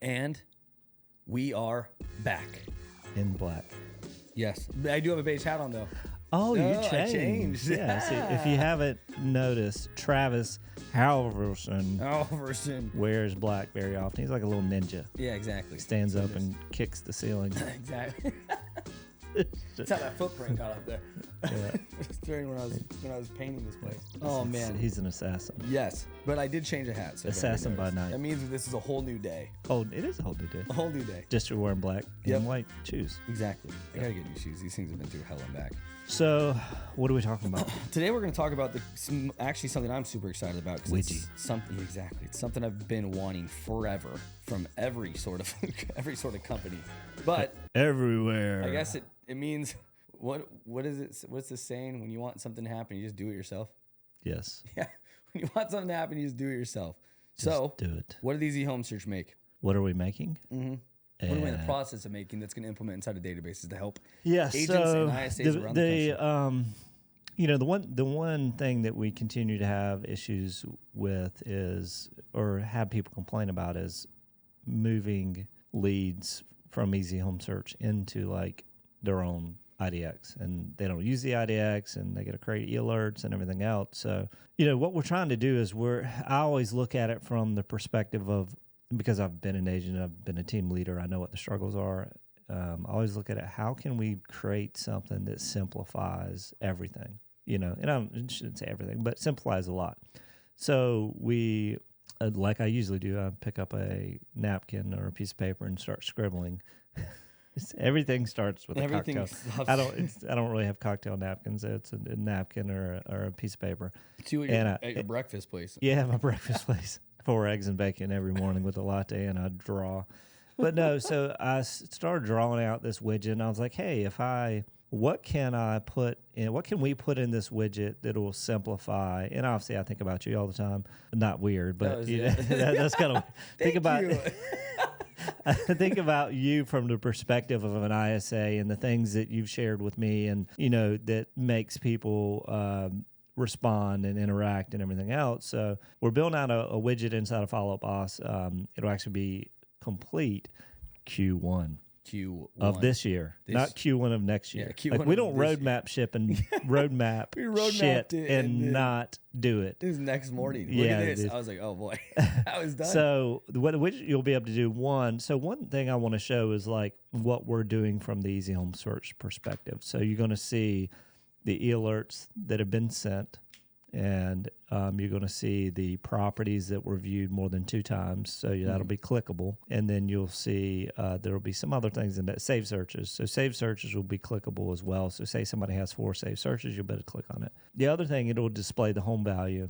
And we are back. In black. Yes. I do have a beige hat on, though. Oh, you I changed. Yeah. See, if you haven't noticed, Travis Halverson wears black very often. He's like a little ninja. Yeah, exactly. Stands up and kicks the ceiling. Exactly. That's how that footprint got up there. Yeah. Just during when I was painting this place. Oh man, he's an assassin. Yes, but I did change a hat. So assassin by night. That means that this is a whole new day. Oh, it is a whole new day. A whole new day. Just you're wearing black and white shoes. Exactly. I gotta get new shoes. These things have been through hell and back. So, what are we talking about today? We're going to talk about actually something I'm super excited about. Widget. It's something I've been wanting forever from every sort of company, but everywhere. I guess it means what is it? What's the saying? When you want something to happen, you just do it yourself. Yes. Yeah. When you want something to happen, you just do it yourself. Just do it. What do these eHome Search make? What are we making? Mm-hmm. What are we in the process of making that's going to implement inside of databases to help agents so and ISAs around the country? The one thing that we continue to have issues with is, or have people complain about, is moving leads from Easy Home Search into like their own IDX, and they don't use the IDX, and they got to create alerts and everything else. So, what we're trying to do is I always look at it from the perspective of, because I've been an agent, I've been a team leader, I know what the struggles are. I always look at it, how can we create something that simplifies everything? And I shouldn't say everything, but simplifies a lot. So we, like I usually do, I pick up a napkin or a piece of paper and start scribbling. Everything starts with a cocktail. I don't really have cocktail napkins. It's a napkin or a piece of paper. At your breakfast place. Yeah, my breakfast place. 4 eggs and bacon every morning with a latte, and I draw. But no, so I started drawing out this widget, and I was like, hey, what can we put in this widget that will simplify? And obviously, I think about you all the time. Not weird, but that's kind of think about you from the perspective of an ISA and the things that you've shared with me, and that makes people respond and interact and everything else. So we're building out a widget inside of Follow Up Boss. It'll actually be complete Q1 of this year, not Q1 of next year. Yeah, we don't roadmap ship and roadmap shit and not do it. This is next morning. Look at this. I was like, oh boy, I was done. So what widget you'll be able to do, one thing I want to show is like what we're doing from the Easy Home Search perspective. So you're going to see the e-alerts that have been sent, and you're going to see the properties that were viewed more than 2 times. So that'll be clickable. And then you'll see there will be some other things in that. Save searches. So save searches will be clickable as well. So say somebody has 4 save searches, you'll better click on it. The other thing, it'll display the home value.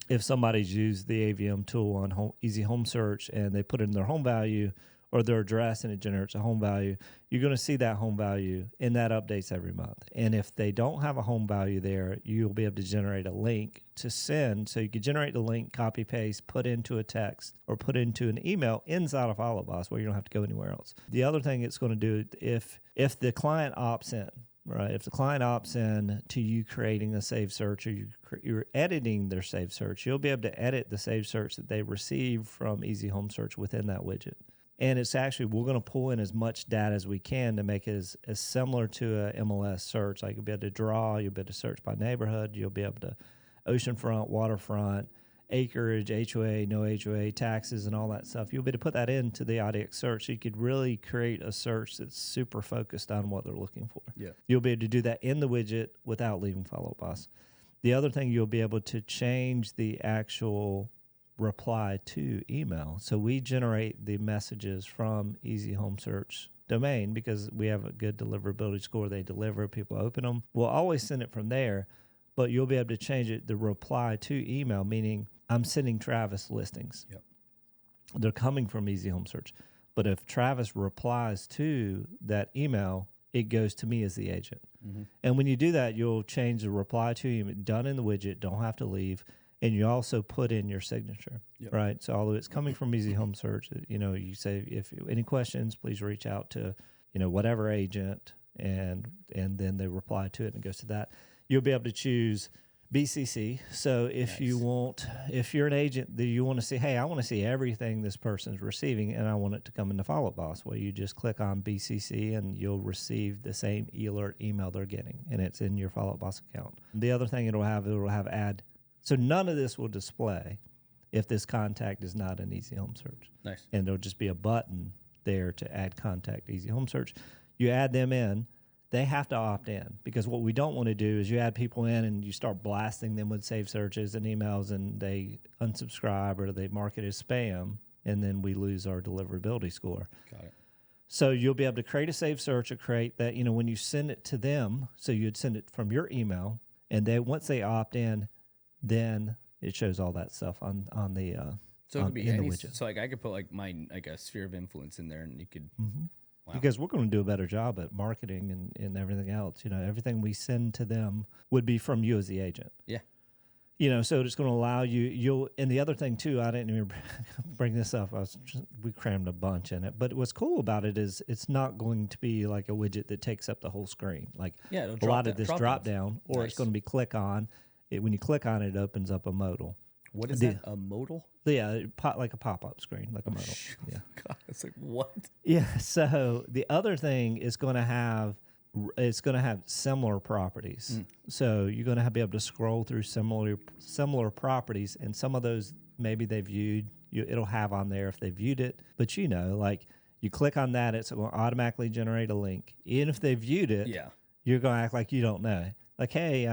If somebody's used the AVM tool on Easy Home Search and they put in their home value or their address and it generates a home value, you're going to see that home value, and that updates every month. And if they don't have a home value there, you'll be able to generate a link to send. So you could generate the link, copy, paste, put into a text or put into an email inside of Follow Up Boss where you don't have to go anywhere else. The other thing it's going to do, if the client opts in, right? If the client opts in to you creating a save search, or you're editing their save search, you'll be able to edit the save search that they receive from Easy Home Search within that widget. And it's actually, we're going to pull in as much data as we can to make it as similar to a MLS search. Like you'll be able to draw, you'll be able to search by neighborhood, you'll be able to oceanfront, waterfront, acreage, HOA, no HOA, taxes, and all that stuff. You'll be able to put that into the IDX search, so you could really create a search that's super focused on what they're looking for. Yeah. You'll be able to do that in the widget without leaving Follow Up Boss. The other thing, you'll be able to change the actual reply to email. So we generate the messages from Easy Home Search domain because we have a good deliverability score. They deliver, people open them. We'll always send it from there, but you'll be able to change it, the reply to email, meaning I'm sending Travis listings. Yep. They're coming from Easy Home Search. But if Travis replies to that email, it goes to me as the agent. Mm-hmm. And when you do that, you'll change the reply to email, done in the widget, don't have to leave. And you also put in your signature, right? So although it's coming from Easy Home Search, you say, if any questions, please reach out to, whatever agent, and then they reply to it and it goes to that. You'll be able to choose BCC. So if you want, if you're an agent that you want to see, hey, I want to see everything this person's receiving and I want it to come into Follow Up Boss, well, you just click on BCC and you'll receive the same alert email they're getting, and it's in your Follow Up Boss account. The other thing it'll have add. So none of this will display if this contact is not an Easy Home Search. Nice. And there'll just be a button there to add contact Easy Home Search. You add them in. They have to opt in, because what we don't want to do is you add people in and you start blasting them with saved searches and emails, and they unsubscribe or they mark it as spam, and then we lose our deliverability score. Got it. So you'll be able to create a saved search or create that, when you send it to them, so you'd send it from your email, and once they opt in, then it shows all that stuff on the so it could be in any, the widget. so I could put a sphere of influence in there, and you could. Mm-hmm. Wow. Because we're going to do a better job at marketing and everything else. Everything we send to them would be from you as the agent. Yeah. So it's going to allow you. And the other thing too, I didn't even bring this up. We crammed a bunch in it. But what's cool about it is it's not going to be like a widget that takes up the whole screen. Like a lot of this drop down, or it's going to be click on. When you click on it, it opens up a modal. What is that? A modal? Yeah, like a pop-up screen, like a modal. Yeah. God, it's like, what? Yeah. So the other thing is going to have similar properties. So you're going to be able to scroll through similar properties, and some of those maybe they viewed. It'll have on there if they viewed it, but like you click on that, it's going to automatically generate a link. Even if they viewed it, you're going to act like you don't know. Like, hey,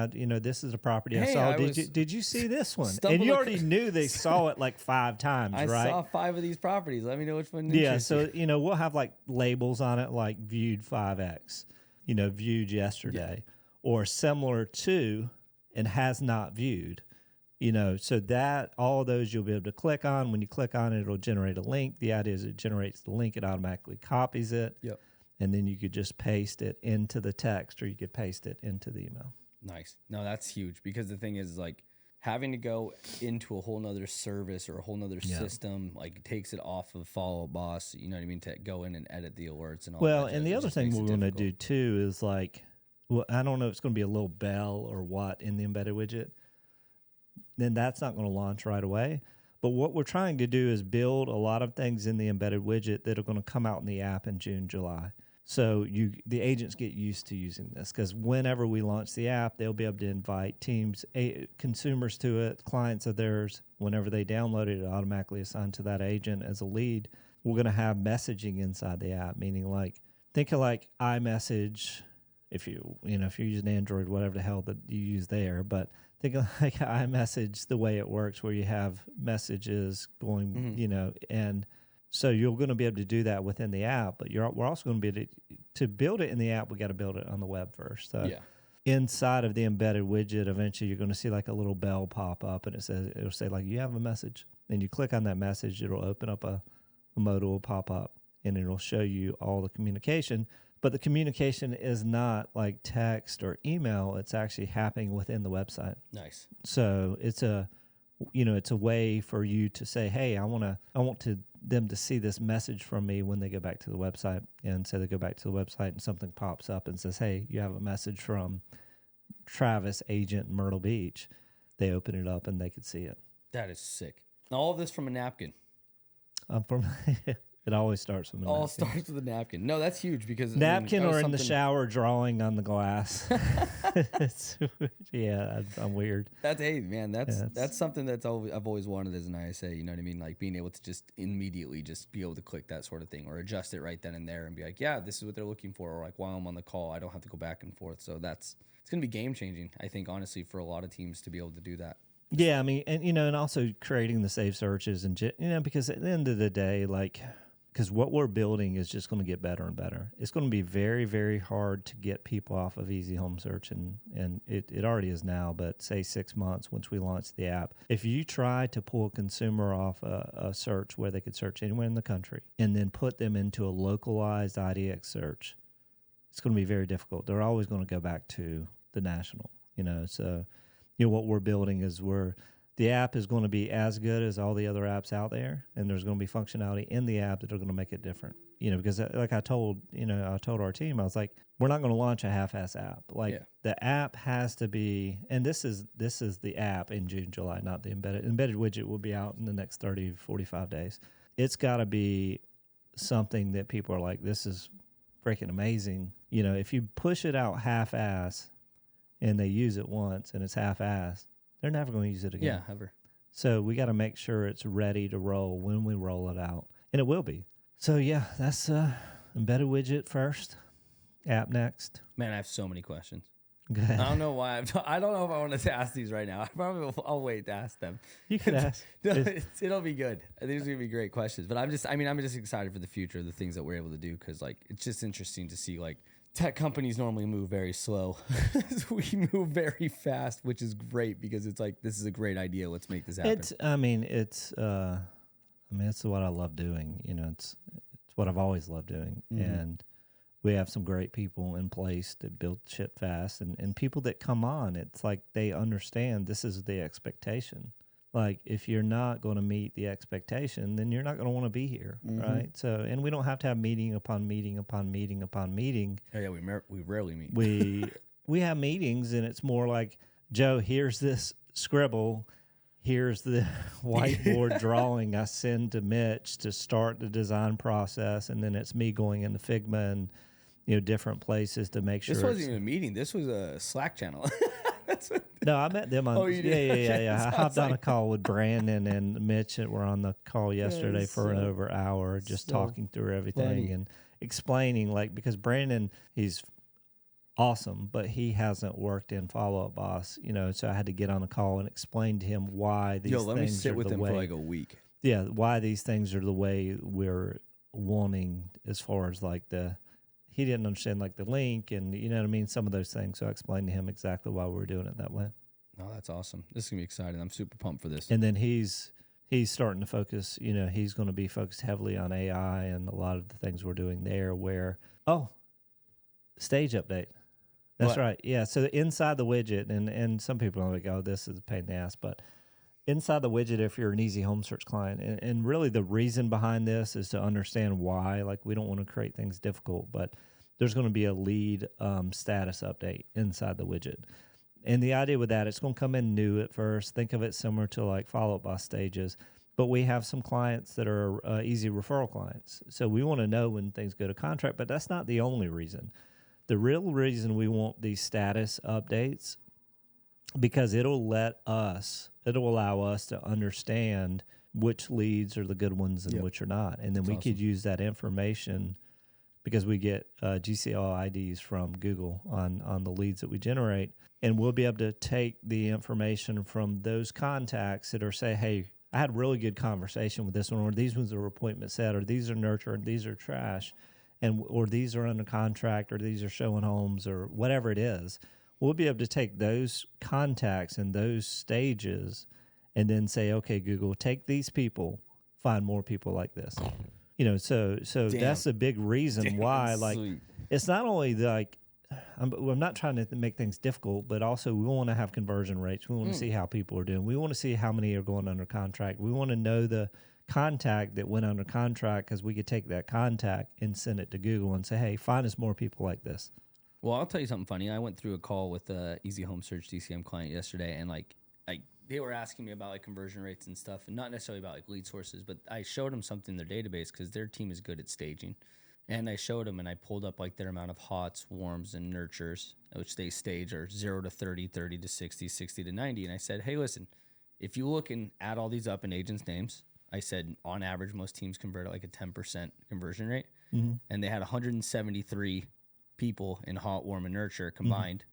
this is a property I saw. Did you see this one? And you already knew they saw it like 5 times, right? I saw 5 of these properties. Let me know which one. Yeah, so we'll have like labels on it, like viewed 5x, viewed yesterday, or similar to and has not viewed. So that all of those you'll be able to click on. When you click on it, it'll generate a link. The idea is it generates the link, it automatically copies it. Yep. And then you could just paste it into the text, or you could paste it into the email. Nice. No, that's huge, because the thing is, like, having to go into a whole nother service or a whole nother system, like, takes it off of Follow Up Boss, you know what I mean, to go in and edit the alerts and all that. Well, and the other thing we're going to do too is like, I don't know if it's going to be a little bell or what in the embedded widget. Then that's not going to launch right away. But what we're trying to do is build a lot of things in the embedded widget that are going to come out in the app in June, July. So the agents get used to using this, because whenever we launch the app, they'll be able to invite teams, consumers to it, clients of theirs. Whenever they download it, it automatically assigns to that agent as a lead. We're going to have messaging inside the app, meaning like, think of like iMessage, if you're using Android, whatever the hell that you use there, but think of like iMessage, the way it works, where you have messages going, and so you're going to be able to do that within the app, but we're also going to be able to build it in the app. We got to build it on the web first. So inside of the embedded widget, eventually you're going to see like a little bell pop up, and it'll say like, you have a message. And you click on that message, it'll open up a modal, will pop up, and it'll show you all the communication. But the communication is not like text or email. It's actually happening within the website. Nice. So it's a way for you to say, hey, I want them to see this message from me when they go back to the website. And so they go back to the website and something pops up and says, hey, you have a message from Travis, agent Myrtle Beach. They open it up and they could see it. That is sick. All of this from a napkin. It always starts with a napkin. Starts with a napkin. No, that's huge, because napkin or in the shower drawing on the glass. I'm weird. That's something that's I've always wanted as an ISA. You know what I mean? Like being able to just immediately just be able to click that sort of thing, or adjust it right then and there, and be like, yeah, this is what they're looking for. Or like while I'm on the call, I don't have to go back and forth. So it's going to be game changing, I think, honestly, for a lot of teams to be able to do that. Yeah, I mean, and also creating the saved searches, and because at the end of the day, like, because what we're building is just going to get better and better. It's going to be very, very hard to get people off of Easy Home Search, and it already is now, but say 6 months once we launch the app. If you try to pull a consumer off a search where they could search anywhere in the country and then put them into a localized IDX search, it's going to be very difficult. They're always going to go back to the national, So what we're building is the app is going to be as good as all the other apps out there, and there's going to be functionality in the app that are going to make it different. Because like I told our team, I was like, we're not going to launch a half-ass app. Like the app has to be, and this is the app in June, July, not the embedded widget will be out in the next 30 to 45 days. It's got to be something that people are like, this is freaking amazing. If you push it out half-ass and they use it once and it's half-ass, they're never going to use it again. Yeah, ever. So we got to make sure it's ready to roll when we roll it out, and it will be. So yeah, that's embedded widget first, app next. Man, I have so many questions. Go ahead. I don't know why. I don't know if I want to ask these right now. I'll wait to ask them. You can ask. It'll be good. I think it's gonna be great questions. But I'm just excited for the future, the things that we're able to do, because like it's just interesting to see like tech companies normally move very slow. We move very fast, which is great because it's like this is a great idea. Let's make this happen. It's what I love doing. It's what I've always loved doing. And we have some great people in place that build shit fast. And people that come on, it's like they understand this is the expectation. Like, if you're not going to meet the expectation, then you're not going to want to be here, right? So, and we don't have to have meeting upon meeting upon meeting upon meeting. Oh, yeah, we rarely meet. We have meetings, and it's more like, Joe, here's this scribble. Here's the whiteboard drawing I send to Mitch to start the design process, and then it's me going into Figma and different places to make sure. This wasn't even a meeting. This was a Slack channel. No, I met them on. Oh, you did? Yeah. I hopped on a call with Brandon and Mitch, and we're on the call yesterday for an over hour, just talking through everything and explaining, like, because Brandon, he's awesome, but he hasn't worked in Follow Up Boss, so I had to get on a call and explain to him why these things are the way. Let me sit with him for like a week. Yeah, why these things are the way we're wanting, as far as like he didn't understand like the link and some of those things. So I explained to him exactly why we're doing it that way. Oh, that's awesome. This is gonna be exciting. I'm super pumped for this. And then he's starting to focus, he's going to be focused heavily on AI and a lot of the things we're doing there where, stage update. That's right. Yeah. So inside the widget, and some people are like, oh, this is a pain in the ass, but inside the widget, if you're an easy home search client, and really the reason behind this is to understand why, like, we don't want to create things difficult, but there's going to be a lead status update inside the widget. And the idea with that, it's going to come in new at first. Think of it similar to like Follow-Up Boss stages. But we have some clients that are easy referral clients. So we want to know when things go to contract, but that's not the only reason. The real reason we want these status updates, because it'll allow us to understand which leads are the good ones and which are not. And then we could use that information, because we get GCL IDs from Google on the leads that we generate. And we'll be able to take the information from those contacts that are say, hey, I had a really good conversation with this one, or these ones are appointment set, or these are nurture, and these are trash, or these are under contract, or these are showing homes, or whatever it is. We'll be able to take those contacts and those stages and then say, okay, Google, take these people, find more people like this. So that's a big reason why, like, sweet. It's not only like, I'm not trying to make things difficult, but also we want to have conversion rates. We want to see how people are doing. We want to see how many are going under contract. We want to know the contact that went under contract, because we could take that contact and send it to Google and say, hey, find us more people like this. Well, I'll tell you something funny. I went through a call with a Easy Home Search DCM client yesterday, and like they were asking me about like conversion rates and stuff, and not necessarily about like lead sources, but I showed them something in their database, because their team is good at staging. And I showed them, and I pulled up like their amount of hots, warms, and nurtures, which they stage are 0 to 30, 30 to 60, 60 to 90. And I said, hey, listen, if you look and add all these up in agents' names, I said on average most teams convert at like a 10% conversion rate, and they had 173 people in hot, warm, and nurture combined,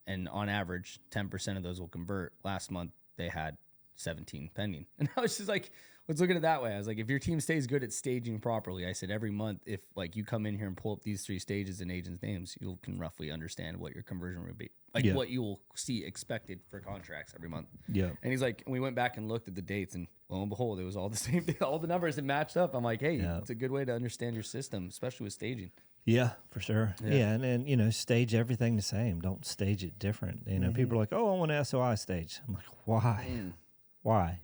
and on average 10% of those will convert. Last month they had 17 pending, and I was just like, let's look at it that way. I was like, if your team stays good at staging properly, I said every month, if like you come in here and pull up these 3 stages in agents' names, you can roughly understand what your conversion would be, like what you will see expected for contracts every month. Yeah. And he's like, we went back and looked at the dates, and lo and behold, it was all the same. All the numbers that matched up. I'm like, hey, it's a good way to understand your system, especially with staging. Yeah, for sure. Yeah, and stage everything the same. Don't stage it different. People are like, oh, I want an SOI stage. I'm like, why? Why?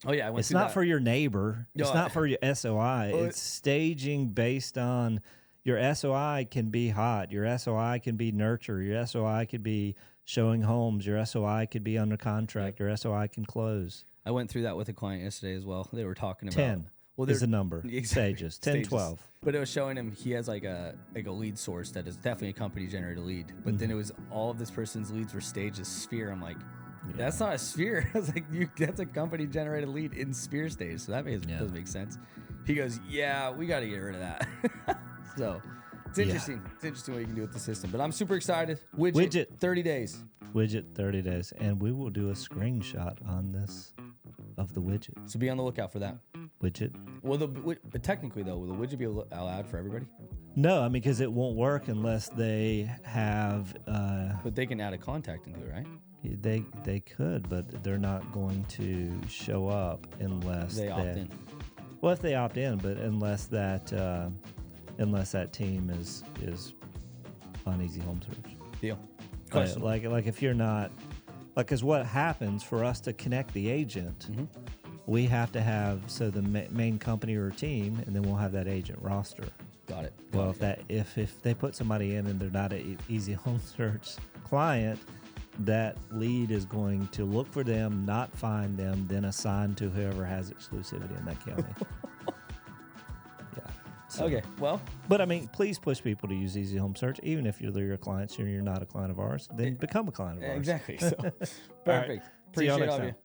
Oh yeah, I went It's through not that. for your neighbor. No, It's not for your SOI. Well, It's staging based on your SOI can be hot. Your SOI can be nurture. Your SOI could be showing homes. Your SOI could be under contract. Your SOI can close. I went through that with a client yesterday as well. They were talking about 10 is the number. Exactly. Stages. 10, 12. But it was showing him he has like a lead source that is definitely a company generated lead. But then it was all of this person's leads were staged as sphere. I'm like, that's not a sphere. I was like, that's a company generated lead in sphere stage. So that doesn't make sense. He goes, yeah, we got to get rid of that. So it's interesting. It's interesting what you can do with the system. But I'm super excited. Widget 30 days. Widget 30 days. And we will do a screenshot on this of the widget. So be on the lookout for that. Widget. Well, but technically, though, will the widget be allowed for everybody? No, I mean, because it won't work unless they have... But they can add a contact into it, right? They could, but they're not going to show up unless they opt in. Well, if they opt in, but unless that team is on Easy Home Search. Deal. Like if you're not, like, because what happens for us to connect the agent, we have to have the main company or team, and then we'll have that agent roster. Got it. Well, if they put somebody in and they're not an Easy Home Search client, that lead is going to look for them, not find them, then assign to whoever has exclusivity in that county. So, okay, well. But I mean, please push people to use Easy Home Search, even if you're your clients and you're not a client of ours, then become a client of ours. Exactly. So, perfect. Right. See y'all Appreciate next all of time. you.